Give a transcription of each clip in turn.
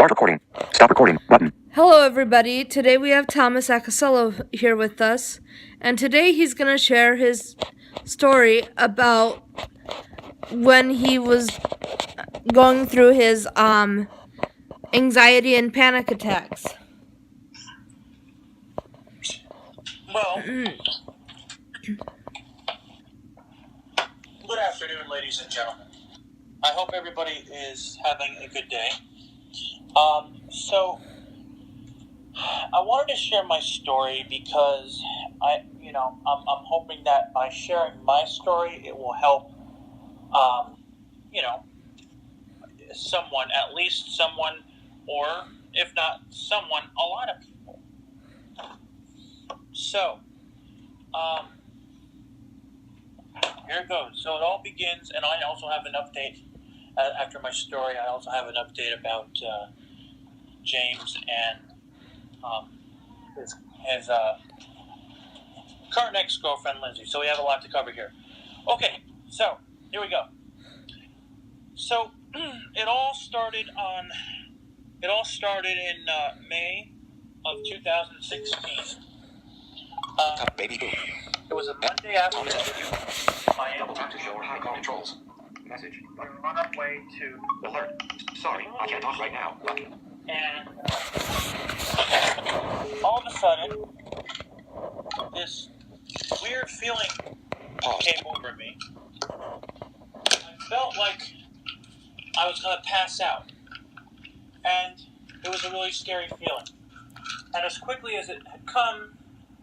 Start recording. Stop recording button. Hello everybody, today we have Thomas Acasello here with us, and today he's going to share his story about when he was going through his anxiety and panic attacks. Well, good afternoon, ladies and gentlemen. I hope everybody is having a good day. So I wanted to share my story because I'm hoping that by sharing my story, it will help, someone, at least someone, or if not someone, a lot of people. So, here it goes. So it all begins, and I also have an update after my story. I also have an update about James and his current ex-girlfriend, Lindsay. So we have a lot to cover here. Okay, so here we go. So it all started in May of 2016. Baby boom. It was a Monday afternoon. Double tap to show high call controls. Message. We were on our way to Alert. Sorry, I can't talk right now. Button. and all of a sudden, this weird feeling Pause. came over me. I felt like I was going to pass out, and it was a really scary feeling. And as quickly as it had come,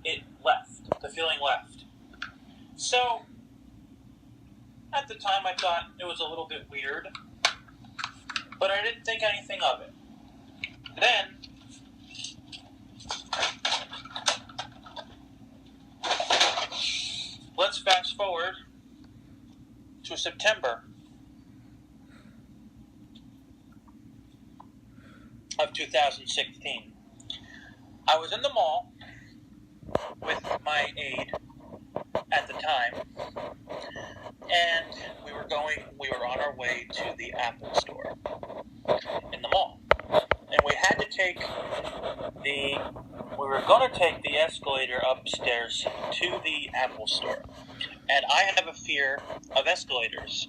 it left. The feeling left. So, at the time I thought it was a little bit weird, but I didn't think anything of it. Then, let's fast forward to September of 2016. I was in the mall with my aide at the time, and we were on our way to the Apple store in the mall. And we were going to take the escalator upstairs to the Apple store. And I have a fear of escalators.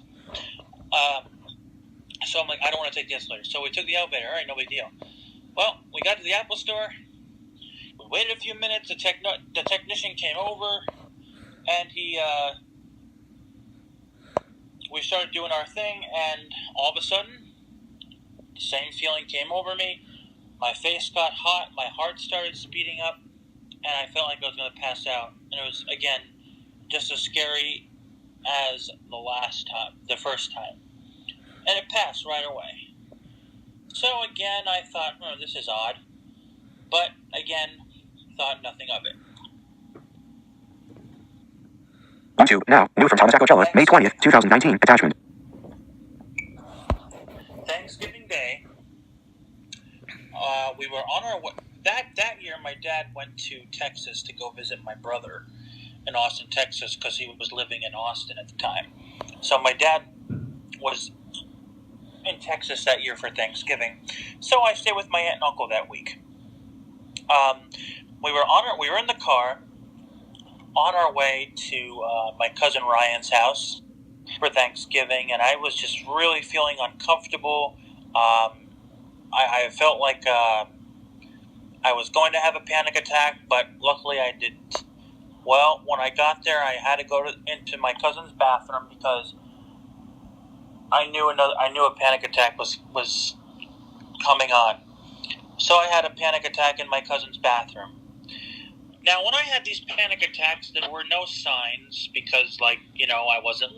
So I'm like, I don't want to take the escalator. So we took the elevator. All right, no big deal. Well, we got to the Apple store. We waited a few minutes. The technician came over, and we started doing our thing, and all of a sudden, the same feeling came over me. My face got hot, my heart started speeding up, and I felt like I was going to pass out. And it was, again, just as scary as the first time. And it passed right away. So again, I thought, this is odd. But again, thought nothing of it. 1-2 now. New from Thomas Acocella, May 20th, 2019. Attachment. Thanksgiving Day, we were on our way. That year, my dad went to Texas to go visit my brother in Austin, Texas, because he was living in Austin at the time. So my dad was in Texas that year for Thanksgiving. So I stayed with my aunt and uncle that week. We were in the car on our way to my cousin Ryan's house for Thanksgiving, and I was just really feeling uncomfortable. I felt like I was going to have a panic attack, but luckily I didn't. Well, when I got there, I had to go into my cousin's bathroom because I knew a panic attack was coming on. So I had a panic attack in my cousin's bathroom. Now, when I had these panic attacks, there were no signs because, I wasn't,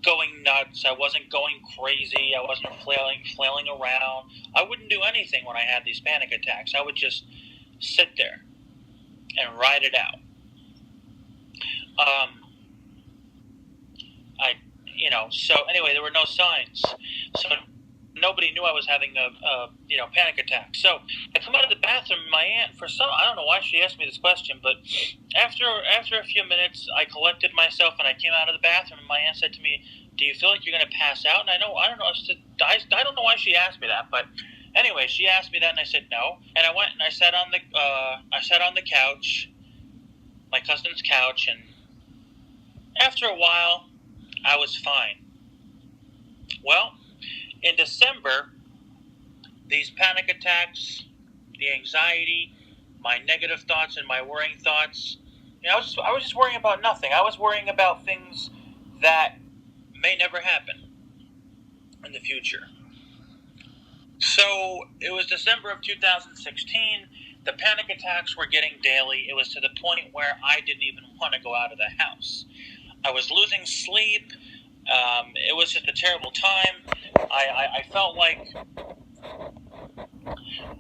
going nuts. I wasn't going crazy. I wasn't flailing around. I wouldn't do anything when I had these panic attacks. I would just sit there and ride it out. So anyway, there were no signs. So nobody knew I was having a panic attack. So I come out of the bathroom, and my aunt, I don't know why she asked me this question, but after a few minutes, I collected myself and I came out of the bathroom, and my aunt said to me, "Do you feel like you're going to pass out?" And I don't know. I don't know why she asked me that, but Anyway, she asked me that, and I said no. And I went and I sat on the couch, my cousin's couch, and after a while, I was fine. Well, in December, these panic attacks, the anxiety, my negative thoughts and my worrying thoughts, I was just worrying about nothing. I was worrying about things that may never happen in the future. So it was December of 2016. The panic attacks were getting daily. It was to the point where I didn't even want to go out of the house. I was losing sleep. It was just a terrible time. I felt like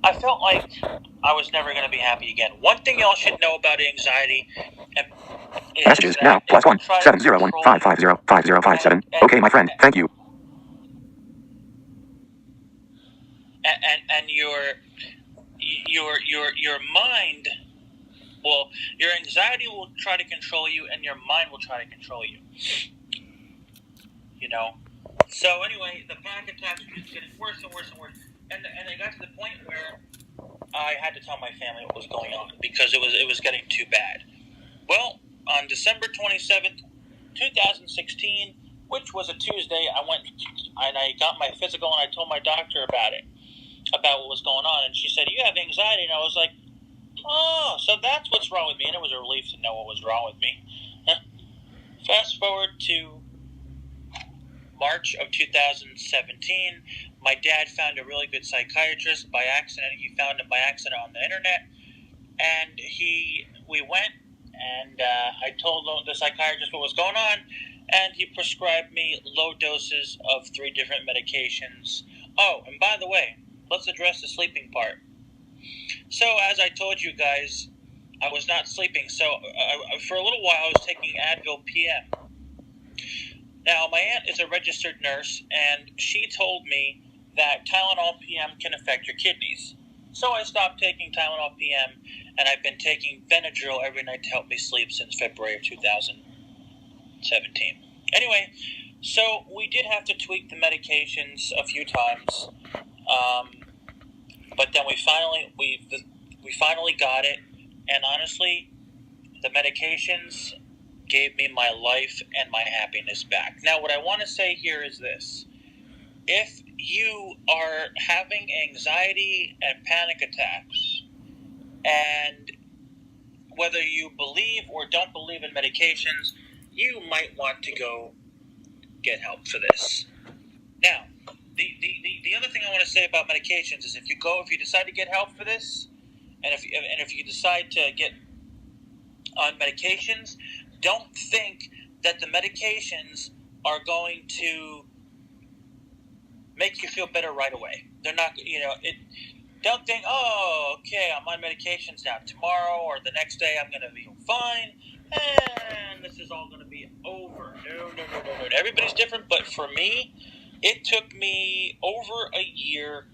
I was never going to be happy again. One thing y'all should know about anxiety is Messages that now. it will +1 try to 701 control 550 5057. Okay, my friend. Thank you. and your mind will, your anxiety will try to control you, and your mind will try to control you. So anyway, the panic attacks were just getting worse and worse and worse, and they got to the point where I had to tell my family what was going on because it was getting too bad. Well, on December 27th, 2016, which was a Tuesday, I went and I got my physical, and I told my doctor about what was going on, and she said, "You have anxiety," and I was like, "Oh, so that's what's wrong with me," and it was a relief to know what was wrong with me. Fast forward to March of 2017, my dad found a really good psychiatrist by accident. He found him by accident on the internet, and we went, and I told the psychiatrist what was going on, and he prescribed me low doses of 3 different medications. Oh, and by the way, let's address the sleeping part. So, as I told you guys, I was not sleeping. So, for a little while, I was taking Advil PM. Now, my aunt is a registered nurse, and she told me that Tylenol PM can affect your kidneys. So, I stopped taking Tylenol PM, and I've been taking Benadryl every night to help me sleep since February of 2017. Anyway, so we did have to tweak the medications a few times. But then we finally got it, and honestly, the medications gave me my life and my happiness back. Now, what I want to say here is this: if you are having anxiety and panic attacks, and whether you believe or don't believe in medications, you might want to go get help for this. Now, the other thing I want to say about medications is if you decide to get help for this, and if you decide to get on medications, don't think that the medications are going to make you feel better right away. They're not, don't think, oh, okay, I'm on medications now. Tomorrow or the next day I'm going to be fine, and this is all going to be over. No. Everybody's different, but for me, it took me over a year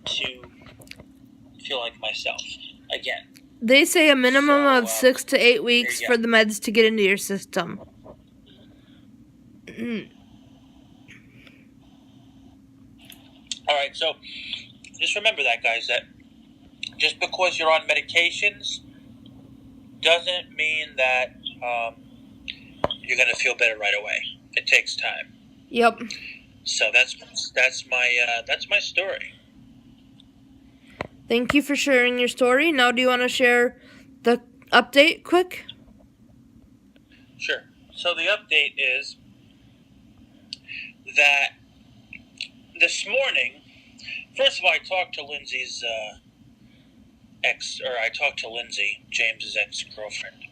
to feel like myself again. They say a minimum of 6 to 8 weeks for the meds to get into your system. All right, so just remember that, guys, that just because you're on medications doesn't mean that you're going to feel better right away. It takes time. Yep. So that's my story. Thank you for sharing your story. Now, do you want to share the update quick? Sure. So the update is that this morning, first of all, I talked to Lindsay's Lindsay, James's ex-girlfriend,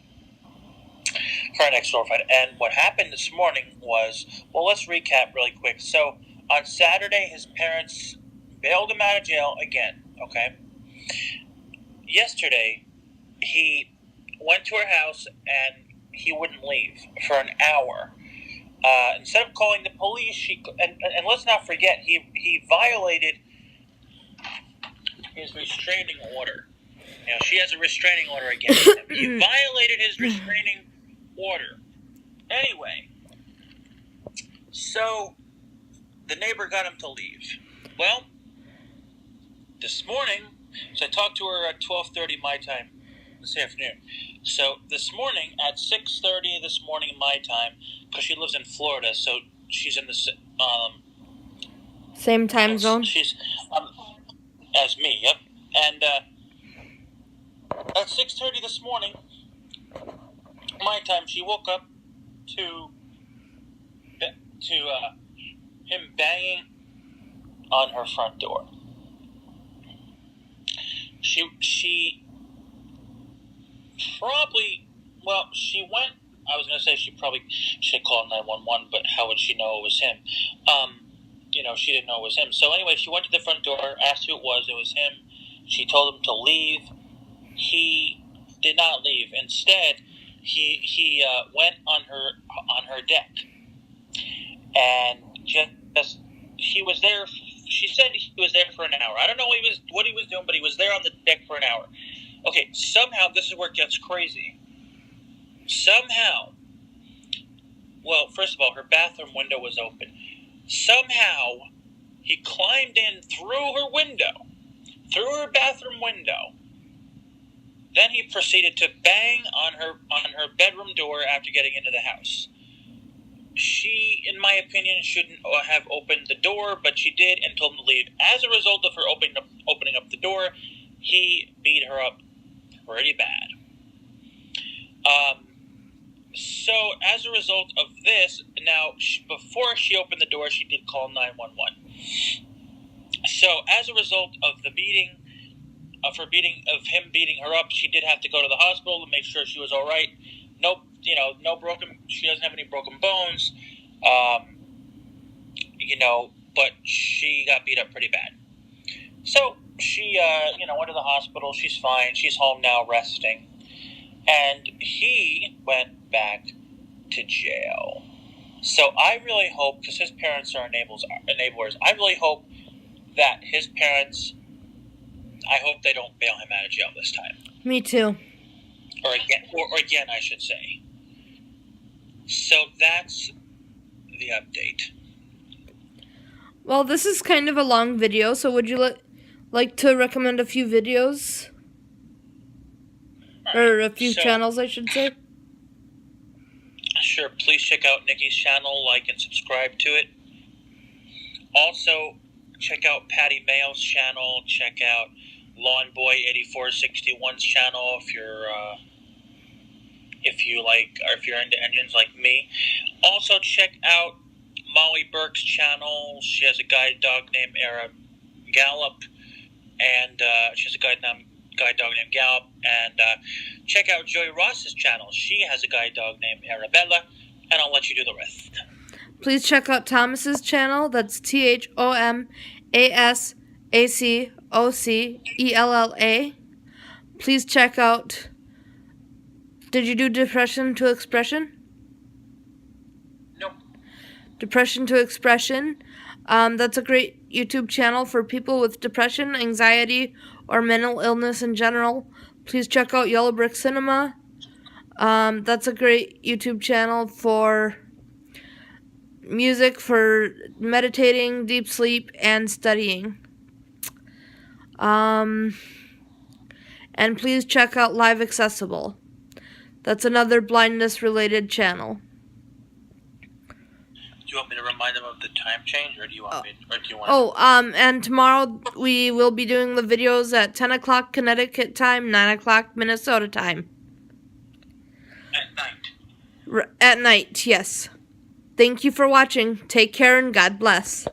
current ex-girlfriend, and what happened this morning was, well, let's recap really quick. So on Saturday, his parents bailed him out of jail again, okay? Yesterday, he went to her house and he wouldn't leave for an hour. Instead of calling the police, and let's not forget, he violated his restraining order. She has a restraining order against him. He violated his restraining order. Anyway, so the neighbor got him to leave. Well, this morning, so I talked to her at 12:30 my time this afternoon. So this morning at 6:30 this morning my time, because she lives in Florida, so she's in the Same time zone? She's as me, yep. And at 6:30 this morning, my time, she woke up to him banging on her front door. She probably, well, she went. I was going to say she probably should call 911, but how would she know it was him? She didn't know it was him. So anyway, she went to the front door, asked who it was. It was him. She told him to leave. He did not leave. Instead, he went on her deck, and just he was there. She said he was there for an hour. I don't know what he was doing, but he was there on the deck for an hour. Okay, somehow this is where it gets crazy. Somehow, well, first of all, her bathroom window was open. Somehow, he climbed in through her bathroom window. Then he proceeded to bang on her bedroom door after getting into the house. She, in my opinion, shouldn't have opened the door, but she did and told him to leave. As a result of her opening up the door, he beat her up pretty bad. So as a result of this, now before she opened the door, she did call 911. So as a result of the beating, of him beating her up, she did have to go to the hospital to make sure she was all right. No broken. She doesn't have any broken bones. But she got beat up pretty bad. So she, went to the hospital. She's fine. She's home now, resting. And he went back to jail. So I really hope, because his parents are enablers, I really hope that his parents, I hope they don't bail him out of jail this time. Me too. Or again, I should say. So that's the update. Well, this is kind of a long video, so would you like to recommend a few videos? Or a few channels, I should say. Sure, please check out Nikki's channel, like and subscribe to it. Also, check out Patty Mayo's channel. Check out LawnBoy8461's channel if you're into engines like me. Also, check out Molly Burke's channel. She has a guide dog named Era Gallup, and she has a guide dog named Gallup. And check out Joey Ross's channel. She has a guide dog named Arabella, and I'll let you do the rest. Please check out Thomas's channel. That's ThomasAcoccella. Please check out. Did you do Depression to Expression? Nope. Depression to Expression. That's a great YouTube channel for people with depression, anxiety, or mental illness in general. Please check out Yellow Brick Cinema. That's a great YouTube channel for music, for meditating, deep sleep, and studying. And please check out Live Accessible. That's another blindness-related channel. Do you want me to remind them of the time change, or do you want and tomorrow we will be doing the videos at 10 o'clock Connecticut time, 9 o'clock Minnesota time. At night? At night, yes. Thank you for watching. Take care and God bless.